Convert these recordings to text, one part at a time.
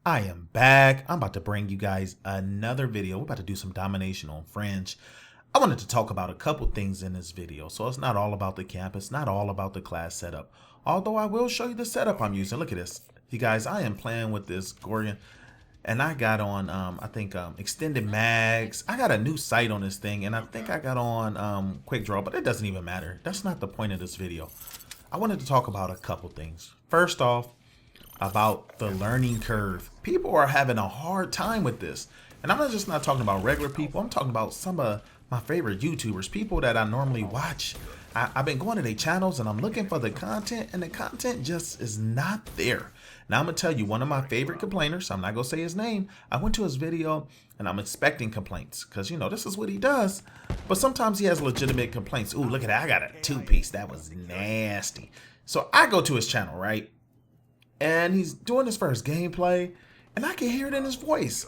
I am back. I'm about to bring you guys another video. We're about to do some domination on Fringe. I wanted to talk about a couple things in this video. So it's not all about the camp. It's not all about the class setup. Although I will show you the setup I'm using. Look at this. You guys, I am playing with this Gorgon. And I got on, I think, extended mags. I got a new sight on this thing. And I think I got on quick draw. But it doesn't even matter. That's not the point of this video. I wanted to talk about a couple things. First off, about the learning curve. People are having a hard time with this. And I'm not talking about regular people. I'm talking about some of my favorite YouTubers, people that I normally watch. I've been going to their channels and I'm looking for the content, and the content just is not there. Now I'm gonna tell you, one of my favorite complainers, I'm not gonna say his name, I went to his video and I'm expecting complaints because, you know, this is what he does. But sometimes he has legitimate complaints. Ooh, look at that, I got a two-piece, that was nasty. So I go to his channel, right? And he's doing his first gameplay, and I can hear it in his voice.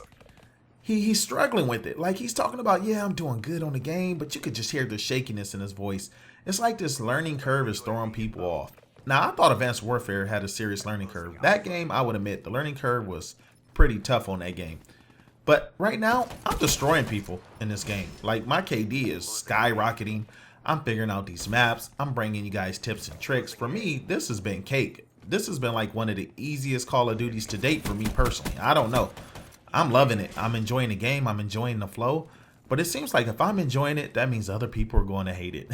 He's struggling with it. Like, he's talking about, yeah, I'm doing good on the game, but you could just hear the shakiness in his voice. It's like this learning curve is throwing people off. Now, I thought Advanced Warfare had a serious learning curve. That game, I would admit, the learning curve was pretty tough on that game. But right now, I'm destroying people in this game. Like, my KD is skyrocketing. I'm figuring out these maps. I'm bringing you guys tips and tricks. For me, this has been cake. This has been like one of the easiest Call of Duties to date for me personally. I don't know. I'm loving it. I'm enjoying the game. I'm enjoying the flow. But it seems like if I'm enjoying it, that means other people are going to hate it.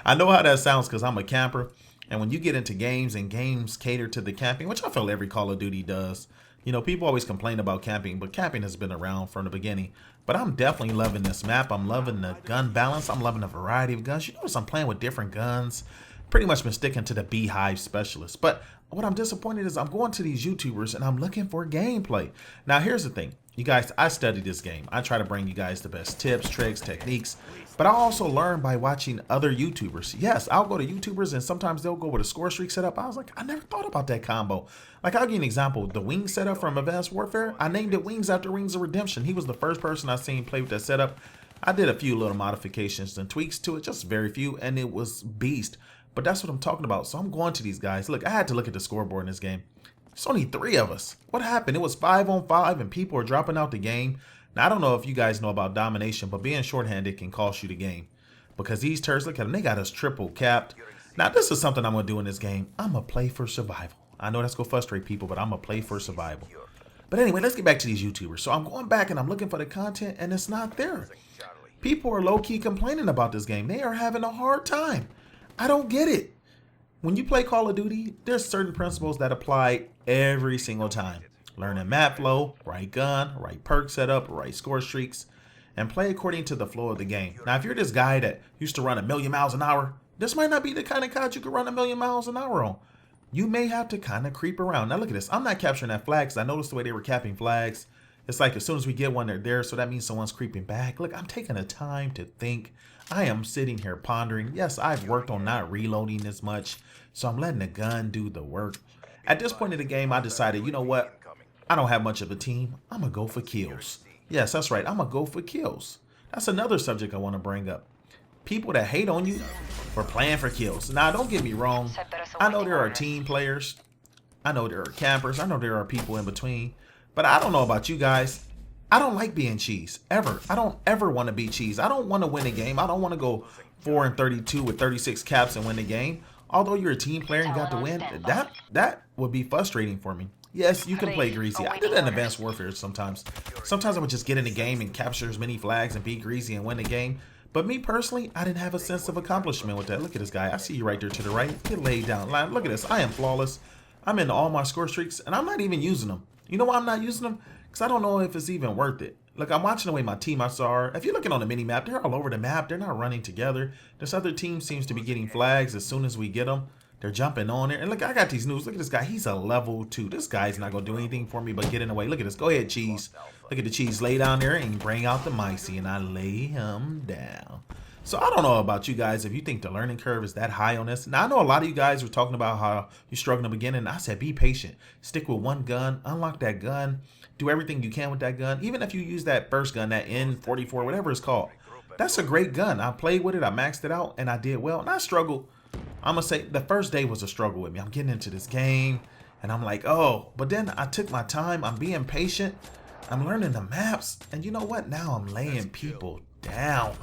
I know how that sounds because I'm a camper. And when you get into games and games cater to the camping, which I feel every Call of Duty does, you know, people always complain about camping, but camping has been around from the beginning. But I'm definitely loving this map. I'm loving the gun balance. I'm loving the variety of guns. You notice I'm playing with different guns. Pretty much been sticking to the Beehive Specialist. But what I'm disappointed is I'm going to these YouTubers and I'm looking for gameplay. Now, here's the thing. You guys, I study this game. I try to bring you guys the best tips, tricks, techniques. But I also learn by watching other YouTubers. Yes, I'll go to YouTubers and sometimes they'll go with a score streak setup. I was like, I never thought about that combo. Like, I'll give you an example. The Wings setup from Advanced Warfare, I named it Wings after Wings of Redemption. He was the first person I seen play with that setup. I did a few little modifications and tweaks to it, just very few, and it was beast. But that's what I'm talking about. So I'm going to these guys. Look, I had to look at the scoreboard in this game. It's only 3 of us. What happened? It was 5-on-5 and people are dropping out the game. Now, I don't know if you guys know about domination, but being shorthanded can cost you the game. Because these turds, look at them, they got us triple capped. Now, this is something I'm going to do in this game. I'm going to play for survival. I know that's going to frustrate people, but I'm going to play for survival. But anyway, let's get back to these YouTubers. So I'm going back and I'm looking for the content and it's not there. People are low-key complaining about this game. They are having a hard time. I don't get it. When you play Call of Duty, there's certain principles that apply every single time. Learning map flow, right gun, right perk setup, right score streaks, and play according to the flow of the game. Now, if you're this guy that used to run 1,000,000 miles an hour, this might not be the kind of COD you could run 1,000,000 miles an hour on. You may have to kind of creep around. Now, look at this. I'm not capturing that flag because I noticed the way they were capping flags. It's like as soon as we get one, they're there, so that means someone's creeping back. Look, I'm taking the time to think. I am sitting here pondering. Yes, I've worked on not reloading as much, so I'm letting the gun do the work. At this point in the game, I decided, you know what? I don't have much of a team. I'm going to go for kills. Yes, that's right. I'm going to go for kills. That's another subject I want to bring up. People that hate on you for playing for kills. Now, don't get me wrong. I know there are team players. I know there are campers. I know there are people in between. But I don't know about you guys. I don't like being cheese, ever. I don't ever want to be cheese. I don't want to win a game. I don't want to go 4-32 with 36 caps and win the game. Although you're a team player and you got to win, that would be frustrating for me. Yes, you can play greasy. I did that in Advanced Warfare sometimes. Sometimes I would just get in the game and capture as many flags and be greasy and win the game. But me personally, I didn't have a sense of accomplishment with that. Look at this guy. I see you right there to the right. Get laid down. Look at this. I am flawless. I'm into all my score streaks and I'm not even using them. You know why I'm not using them? Because I don't know if it's even worth it. Look, I'm watching the way my teammates are. If you're looking on the mini map, they're all over the map. They're not running together. This other team seems to be getting flags as soon as we get them. They're jumping on it. And look, I got these news. Look at this guy. He's a level 2. This guy's not going to do anything for me but get in the way. Look at this. Go ahead, Cheese. Look at the Cheese. Lay down there and bring out the Micey. And I lay him down. So I don't know about you guys if you think the learning curve is that high on this. Now, I know a lot of you guys were talking about how you're struggling to begin, and I said be patient. Stick with one gun, unlock that gun, do everything you can with that gun. Even if you use that first gun, that N44, whatever it's called. That's a great gun. I played with it, I maxed it out, and I did well. And I struggled. I'm going to say the first day was a struggle with me. I'm getting into this game, And I'm like, oh, but then I took my time. I'm being patient. I'm learning the maps. And you know what? Now I'm laying people down.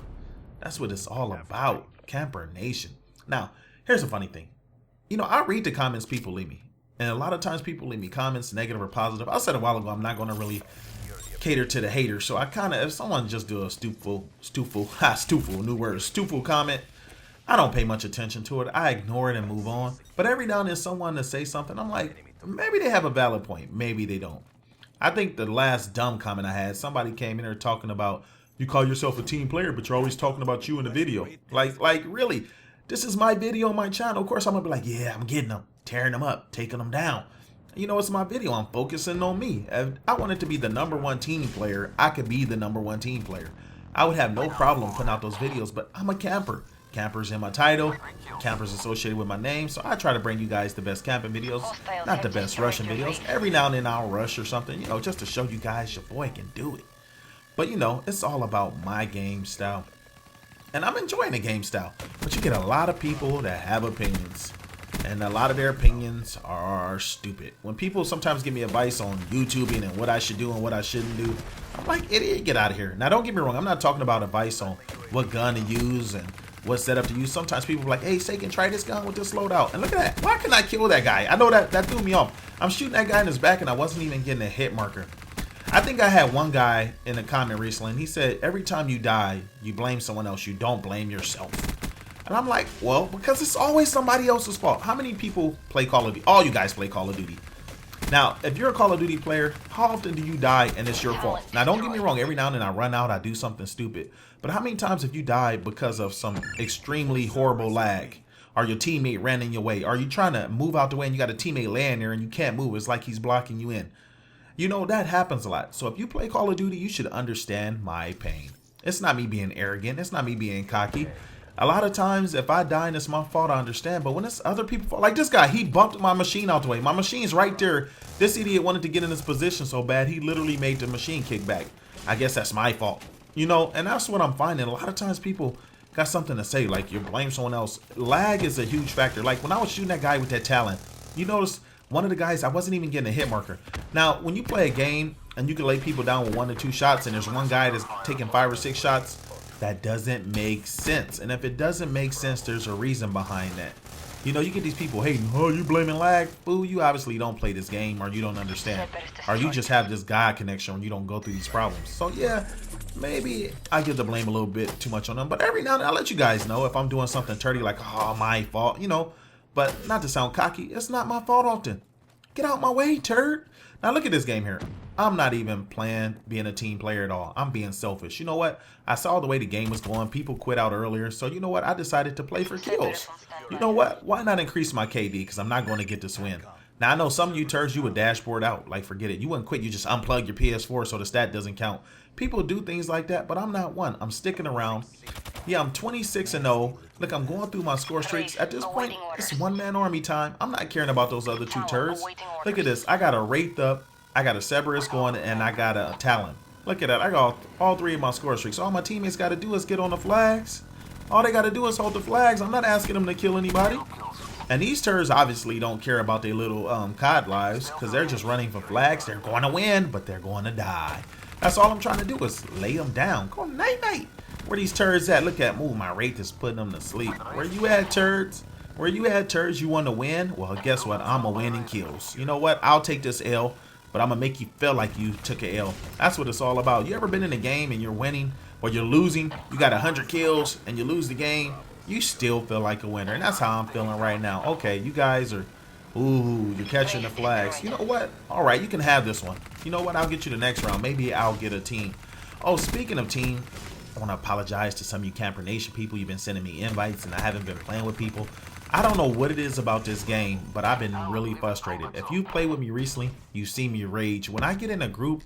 That's what it's all about. Camper Nation. Now, here's a funny thing. You know, I read the comments people leave me. And a lot of times people leave me comments, negative or positive. I said a while ago, I'm not going to really cater to the haters. So I kind of, if someone just do a stoopful, new word, stoopful comment, I don't pay much attention to it. I ignore it and move on. But every now and then someone to say something, I'm like, maybe they have a valid point. Maybe they don't. I think the last dumb comment I had, somebody came in there talking about, you call yourself a team player, but you're always talking about you in the video. Like really, this is my video on my channel. Of course, I'm going to be like, yeah, I'm getting them, tearing them up, taking them down. You know, it's my video. I'm focusing on me. If I wanted to be the #1 team player, I could be the #1 team player. I would have no problem putting out those videos, but I'm a camper. Camper's in my title. Camper's associated with my name. So I try to bring you guys the best camping videos, not the best rushing videos. Every now and then I'll rush or something, you know, just to show you guys your boy can do it. But, you know, it's all about my game style. And I'm enjoying the game style. But you get a lot of people that have opinions. And a lot of their opinions are stupid. When people sometimes give me advice on YouTubing and what I should do and what I shouldn't do, I'm like, idiot, get out of here. Now, don't get me wrong. I'm not talking about advice on what gun to use and what setup to use. Sometimes people are like, hey, Sagan, try this gun with this loadout. And look at that. Why can I kill that guy? I know that threw me off. I'm shooting that guy in his back and I wasn't even getting a hit marker. I think I had one guy in a comment recently and he said, every time you die, you blame someone else. You don't blame yourself. And I'm like, well, because it's always somebody else's fault. How many people play Call of Duty? All you guys play Call of Duty. Now, if you're a Call of Duty player, how often do you die and it's your fault? Now, don't get me wrong. Every now and then I run out, I do something stupid. But how many times have you died because of some extremely horrible lag? Or your teammate ran in your way? Are you trying to move out the way and you got a teammate laying there and you can't move? It's like he's blocking you in. You know, that happens a lot. So if you play Call of Duty, you should understand my pain. It's not me being arrogant. It's not me being cocky. A lot of times, if I die and it's my fault, I understand. But when it's other people's fault, like this guy, he bumped my machine out the way. My machine's right there. This idiot wanted to get in this position so bad, he literally made the machine kick back. I guess that's my fault. You know, and that's what I'm finding. A lot of times people got something to say, like you blame someone else. Lag is a huge factor. Like when I was shooting that guy with that talent, you notice one of the guys, I wasn't even getting a hit marker. Now, when you play a game and you can lay people down with 1 or 2 shots and there's one guy that's taking 5 or 6 shots, that doesn't make sense. And if it doesn't make sense, there's a reason behind that. You know, you get these people hating, oh, you blaming lag? Fool, you obviously don't play this game or you don't understand. Or you just have this God connection when you don't go through these problems. So yeah, maybe I give the blame a little bit too much on them. But every now and then I'll let you guys know if I'm doing something dirty like, oh, my fault, you know. But not to sound cocky, it's not my fault often. Get out my way, turd. Now look at this game here. I'm not even playing being a team player at all. I'm being selfish. You know what? I saw the way the game was going. People quit out earlier. So you know what? I decided to play for kills. You know what? Why not increase my KD? Because I'm not going to get this win. Now I know some of you turds, you would dashboard out. Like forget it. You wouldn't quit. You just unplug your PS4 so the stat doesn't count. People do things like that, but I'm not one. I'm sticking around. Yeah, I'm 26-0. Look, I'm going through my score streaks. At this point, it's one-man army time. I'm not caring about those other 2 turds. Look at this. I got a Wraith up. I got a Cerberus going, and I got a Talon. Look at that. I got all 3 of my score streaks. All my teammates got to do is get on the flags. All they got to do is hold the flags. I'm not asking them to kill anybody. And these turds obviously don't care about their little COD lives because they're just running for flags. They're going to win, but they're going to die. That's all I'm trying to do is lay them down. Go night-night. Where these turds at? Look at, move, my Wraith is putting them to sleep. Where you at, turds? Where you at, turds? You want to win? Well, guess what? I'm a win in kills. You know what? I'll take this L, but I'm going to make you feel like you took an L. That's what it's all about. You ever been in a game and you're winning or you're losing? You got 100 kills and you lose the game. You still feel like a winner. And that's how I'm feeling right now. Okay, you guys are, ooh, you're catching the flags. You know what? All right, you can have this one. You know what? I'll get you the next round. Maybe I'll get a team. Oh, speaking of team, I want to apologize to some of you Camper Nation people. You've been sending me invites and I haven't been playing with people. I don't know what it is about this game, but I've been really frustrated. If you played with me recently, you see me rage. When I get in a group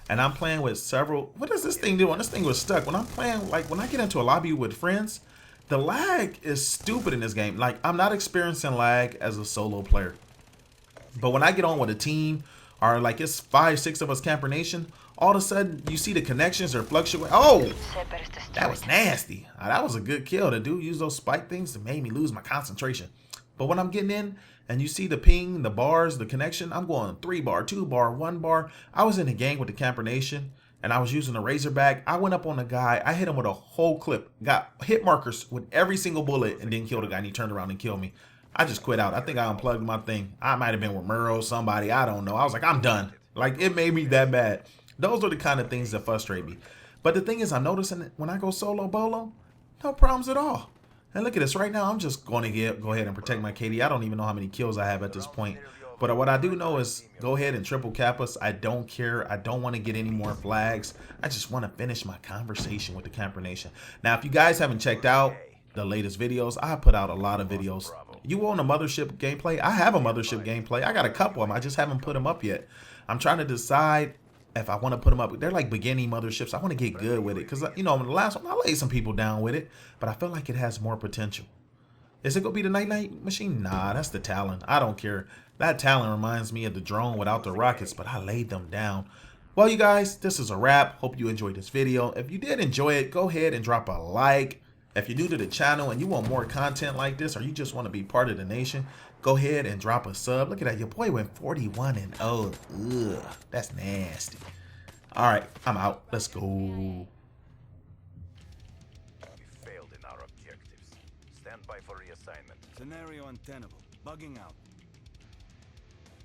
and I'm playing with several, what is this thing doing? This thing was stuck. When I'm playing, like when I get into a lobby with friends, the lag is stupid in this game. Like I'm not experiencing lag as a solo player. But when I get on with a team or like it's 5, 6 of us Camper Nation, all of a sudden you see the connections are fluctuating. Oh, that was nasty. That was a good kill. The dude used those spike things that made me lose my concentration. But when I'm getting in and you see the ping, the bars, the connection, I'm going 3 bar, 2 bar, 1 bar. I was in a gang with the Camper Nation and I was using a Razorback. I went up on a guy. I hit him with a whole clip, got hit markers with every single bullet and didn't kill the guy. And he turned around and killed me. I just quit out. I think I unplugged my thing. I might have been with Murrow, somebody. I don't know. I was like, I'm done. Like, it made me that bad. Those are the kind of things that frustrate me. But the thing is, I'm noticing that when I go solo bolo, no problems at all. And look at this. Right now, I'm just going to go ahead and protect my KD. I don't even know how many kills I have at this point. But what I do know is go ahead and triple cap us. I don't care. I don't want to get any more flags. I just want to finish my conversation with the Camper Nation. Now, if you guys haven't checked out the latest videos, I put out a lot of videos. You want a Mothership gameplay? I have a Mothership gameplay. I got a couple of them. I just haven't put them up yet. I'm trying to decide if I want to put them up. They're like beginning Motherships. I want to get good with it because, you know, in the last one, I laid some people down with it, but I feel like it has more potential. Is it going to be the Night Machine? Nah, that's the Talon. I don't care. That Talon reminds me of the drone without the rockets, but I laid them down. Well, you guys, this is a wrap. Hope you enjoyed this video. If you did enjoy it, go ahead and drop a like. If you're new to the channel and you want more content like this, or you just want to be part of the nation, go ahead and drop a sub. Look at that. Your boy went 41-0. Ugh, that's nasty. All right, I'm out. Let's go. We failed in our objectives. Stand by for reassignment. Scenario untenable. Bugging out.